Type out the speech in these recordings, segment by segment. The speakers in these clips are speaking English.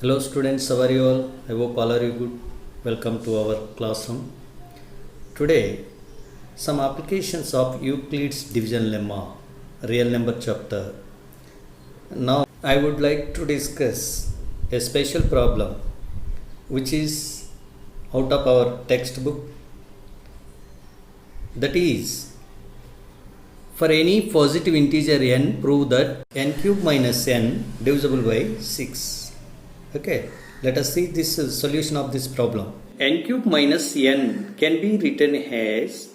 Hello students, how are you all? I hope all are you good. Welcome to our classroom. Today, some applications of Euclid's division lemma, real number chapter. Now, I would like to discuss a special problem which is out of our textbook. That is, for any positive integer n, prove that n cube minus n divisible by 6. Okay, let us see this solution of this problem. N cube minus n can be written as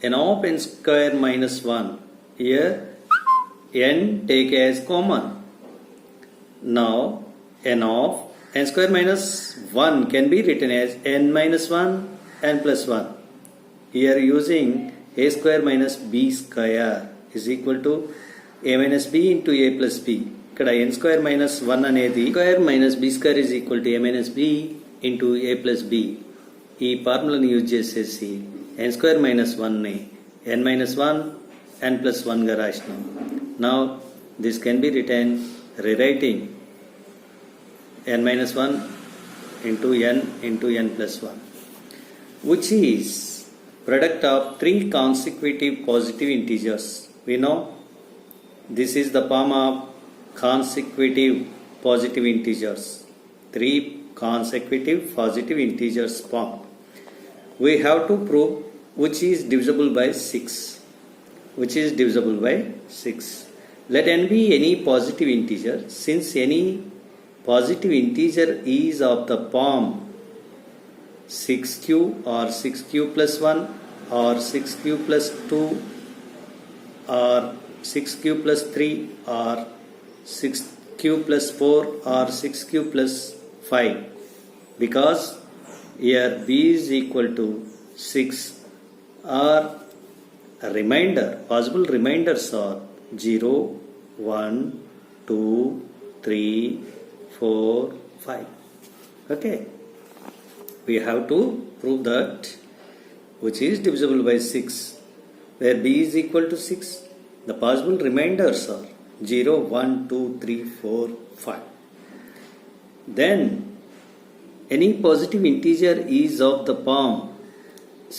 n of n square minus 1. Here n take as common. Now n of n square minus 1 can be written as n minus 1 n plus 1. Here using a square minus b square is equal to a minus b into a plus b. ఇక్కడ n square minus 1 అనేది square minus b square is equal to a minus b into a plus b. ఈ ఫార్ములాని use చేసేసి n square minus 1ని n minus 1 n plus 1గా రాసినాం. Now this can be written rewriting n minus 1 into n plus 1 which is product of three consecutive positive integers. We know this is the form of consecutive positive integers. Three consecutive positive integers form. We have to prove which is divisible by 6. Which is divisible by 6. Let n be any positive integer. Since any positive integer is of the form 6q or 6q plus 1 or 6q plus 2 or 6q plus 3 or 6q plus 4 or 6q plus 5, because here b is equal to 6 or possible remainders are 0, 1, 2, 3, 4, 5. Okay, we have to prove that which is divisible by 6, where b is equal to 6. The possible remainders are 0, 1, 2, 3, 4, 5. Then any positive integer is of the form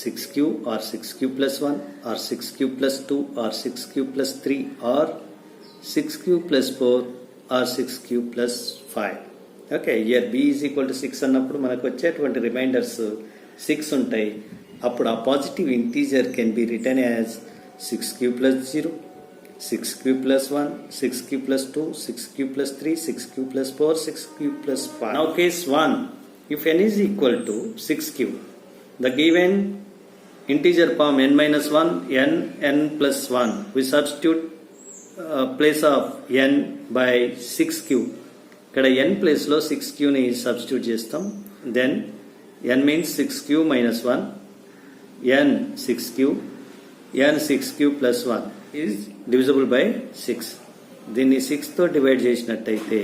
6q or 6q plus 1 or 6q plus 2 or 6q plus 3 or 6q plus 4 or 6q plus 5. Okay, here b is equal to 6 అన్నప్పుడు మనకు వచ్చేటువంటి reminders 6 ఉంటాయి. అప్పుడు ఆ positive integer can be return as 6q plus 0, 6q plus 1, 6q plus 2, 6q plus 3, 6q plus 4, 6q plus 5. Now case 1, if n is equal to 6q, the given integer form n minus 1, n plus 1, we substitute place of n by 6q. ఇక్కడ n place లో 6q ని substitute చేస్తాం. Then n means 6q minus 1, n 6q, n 6q plus 1 is divisible by 6. దీన్ని 6 తో divide చేసినట్టయితే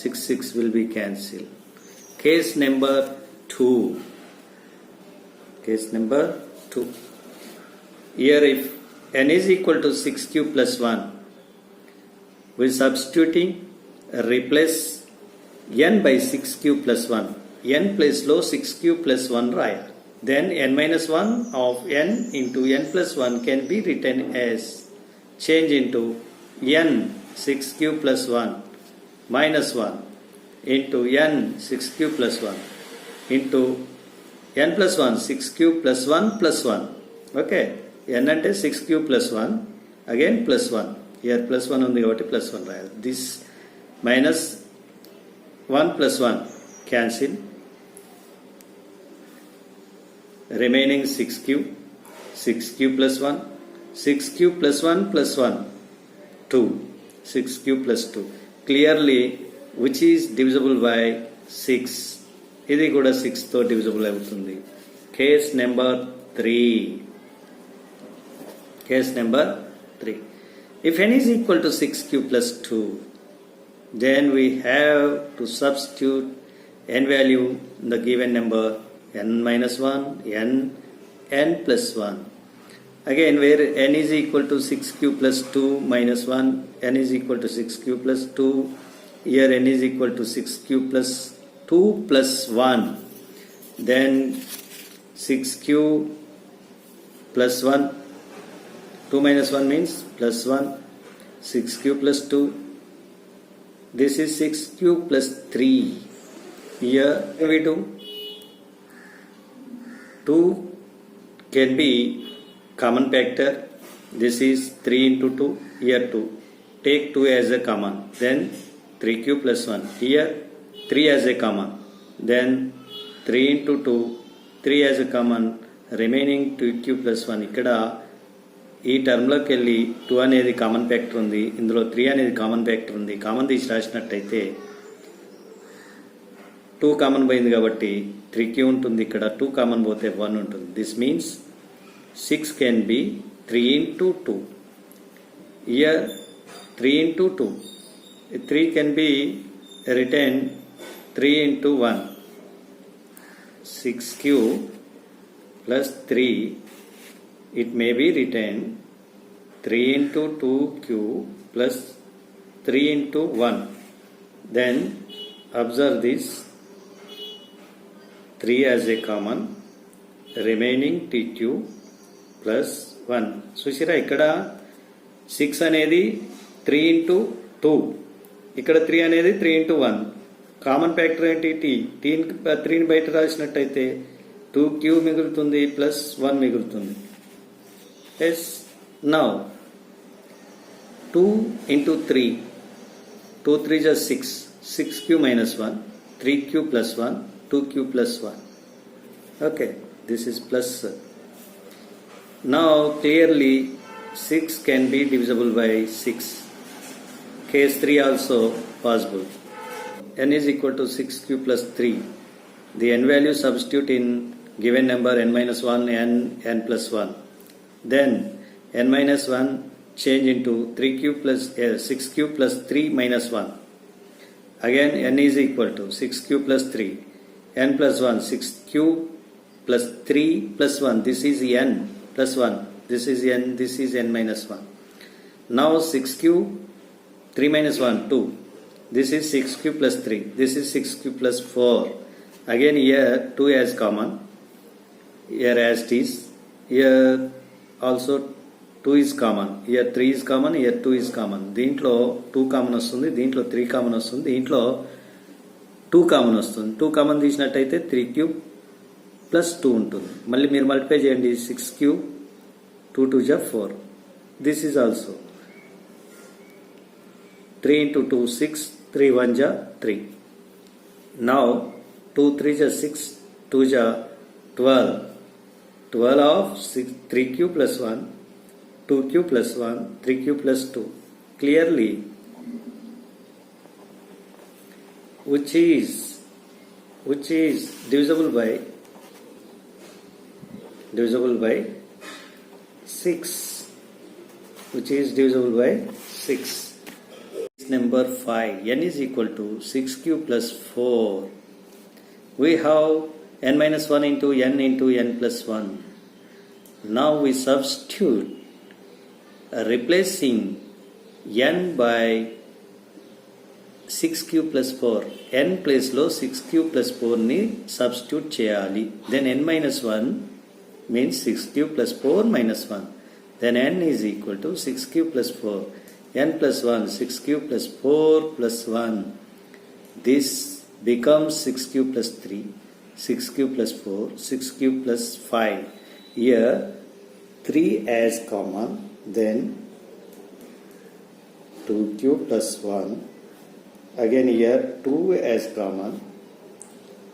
6 will be cancelled. Case number 2. Here if n is equal to 6q plus 1, we substituting replace n by 6q plus 1. n place లో 6q plus 1 రాయాలి. Then n minus 1 of n into n plus 1 can be written as change into n 6q plus 1 minus 1 into n 6q plus 1 into n plus 1 6q plus 1 plus 1. Okay, n అంటే 6q plus 1 again plus 1. Here plus 1 ఉంది కాబట్టి plus 1 రాయాలి. This minus 1 plus 1 cancel. Remaining 6q plus 1, 6q plus 1 plus 1, 2, 6q plus 2. Clearly, which is divisible by 6? ఇది కూడా 6 తో divisible అవుతుంది. Case number 3. If n is equal to 6q plus 2, then we have to substitute n value in the given number n minus 1, n plus 1. Again, where n is equal to 6q plus 2 minus 1, n is equal to 6q plus 2. Here n is equal to 6q plus 2 plus 1, then 6q plus 1, 2 minus 1 means plus 1, 6q plus 2, this is 6q plus 3. Here we do 2 can be common factor. This is 3 into 2, here 2. Take 2 as a common, then 3q plus 1. Here 3 as a common, then 3 into 2, 3 as a common, remaining 2q plus 1. ఇక్కడ ఈ టర్మ్లోకి వెళ్ళి 2 అనేది common factor ఉంది, ఇందులో 3 అనేది common factor ఉంది. Common తీసి రాసినట్టయితే 2 common పోయింది కాబట్టి 3q ఉంటుంది, ఇక్కడ 2 కామన్ పోతే 1 ఉంటుంది. This means 6 can be 3 into 2. Here 3 into 2. 3 can be written 3 into 1. 6q plus 3. It may be written 3 into 2q plus 3 into 1. Then observe this. 3 as a common, remaining tq plus 1. చూసిరా ఇక్కడ 6 అనేది 3 into 2, ఇక్కడ 3 అనేది 3 into 1. Common factor ఏంటి? టీ 3ని బయట రాసినట్టయితే 2q మిగులుతుంది ప్లస్ 1 మిగులుతుంది. Yes, now 2 into 3, 2 3 is 6, 6q minus 1, 3q plus 1, 2q plus 1. Okay, this is plus. Now clearly 6 can be divisible by 6. Case 3 also possible. N is equal to 6q plus 3. The n value substitute in given number n minus 1, n plus 1. Then n minus 1 change into 3q plus 6q plus 3 minus 1. Again n is equal to 6q plus 3. n plus 1, 6q plus 3 plus 1. This is n plus 1. This is n, this is n minus 1. Now 6q, 3 minus 1, 2. This is 6q plus 3. This is 6q plus 4. Again here 2 as common. Here as it is. Here also 2 is common. Here 3 is common. Here 2 is common. దీంట్లో 2 common వస్తుంది, దీంట్లో 3 common వస్తుంది, దీంట్లో 2 common వస్తుంది. 2 common తీసినట్టయితే 3q plus 2 ఉంటుంది. మళ్ళీ మీరు multiply చేయండి. 6q, 2 2 is 4. This is also 3 into 2, 6, 3 1 is 3. Now 2 3 is 6, 2 is 12. 12 of 3q plus 1, 2q plus 1, 3q plus 2. Clearly, which is divisible by 6, which is divisible by 6. Number 5, n is equal to 6q plus 4. We have n minus 1 into n plus 1. Now we substitute, replacing n by 6q plus 4. n place లో 6q plus 4 ని substitute చేయాలి. Then n minus 1 means 6q plus 4 minus 1. Then n is equal to 6q plus 4. n plus 1, 6q plus 4 plus 1. This becomes 6q plus 3, 6q plus 4, 6q plus 5. Here 3 as common, then 2q plus 1. Again here 2 as common,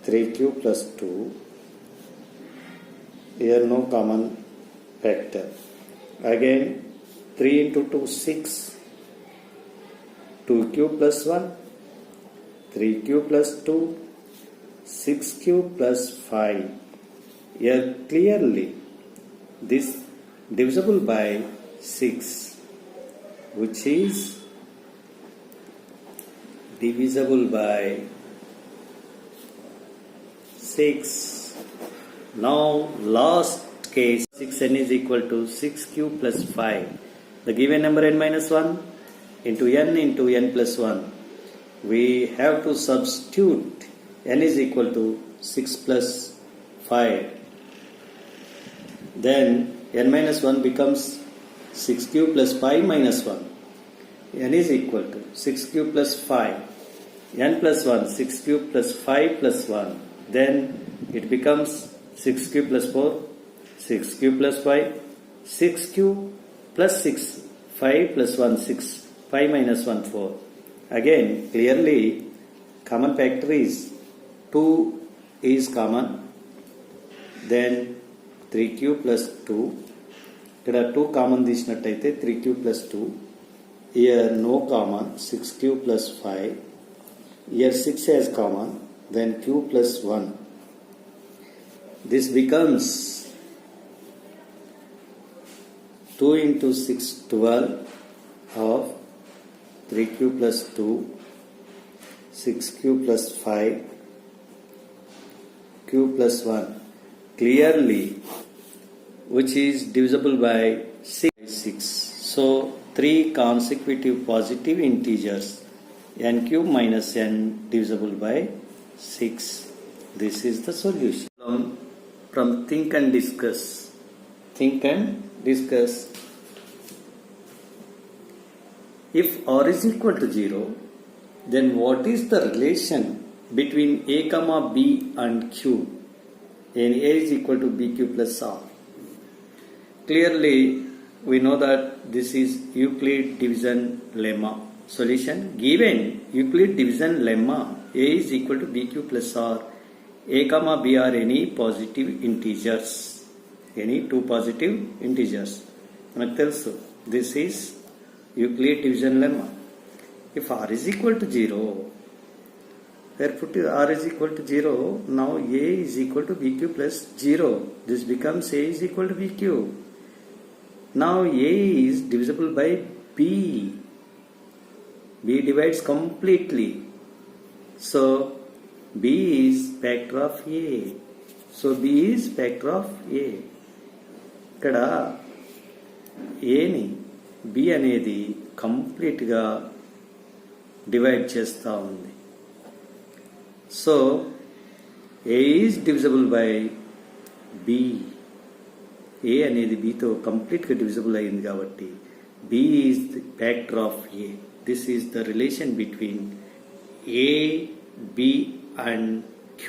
3q plus 2. Here no common factor. Again 3 into 2, 6. 2q plus 1, 3q plus 2, 6q plus 5. Here clearly this divisible by 6, which is divisible by 6. Now last case, 6n is equal to 6q plus 5. The given number n minus 1 into n plus 1. We have to substitute n is equal to 6 plus 5. Then n minus 1 becomes 6 cube plus 5 minus 1. N is equal to 6 cube plus 5. N plus 1, 6 cube plus 5 plus 1. Then it becomes 6 cube plus 4, 6 cube plus 5, 6 cube plus 6, 5 plus 1, 6, 5 minus 1, 4. Again, clearly, common factor is 2 is common. Then 3 cube plus 2. ఇక్కడ 2 common తీసినట్టయితే 3 cube plus 2. Here no common, 6 cube plus 5. Here 6 has common, then cube plus 1. This becomes 2 into 6, 12 of 3 cube plus 2, 6 cube plus 5, cube plus 1. Clearly, which is divisible by 6. So, 3 consecutive positive integers, n cube minus n divisible by 6. This is the solution. From think and discuss. Think and discuss. If r is equal to 0, then what is the relation between a comma b and q? And a is equal to bq plus r. Clearly, we know that this is Euclid division lemma. Solution: given Euclid division lemma, a is equal to bq plus r, a comma b are any positive integers, any 2 positive integers. మనకు తెలుసు, this is Euclid division lemma. If r is equal to 0, where put r is equal to 0, now a is equal to bq plus 0. This becomes a is equal to bq. Now a is divisible by b. B divides completely. So b is factor of a. So b is factor of a. ఇక్కడ ఏని b అనేది కంప్లీట్గా divide చేస్తూ ఉంది. So a is divisible by b. a అనేది bతో కంప్లీట్గా divisible అయింది కాబట్టి b is the factor of a. This is the relation between a, b and q.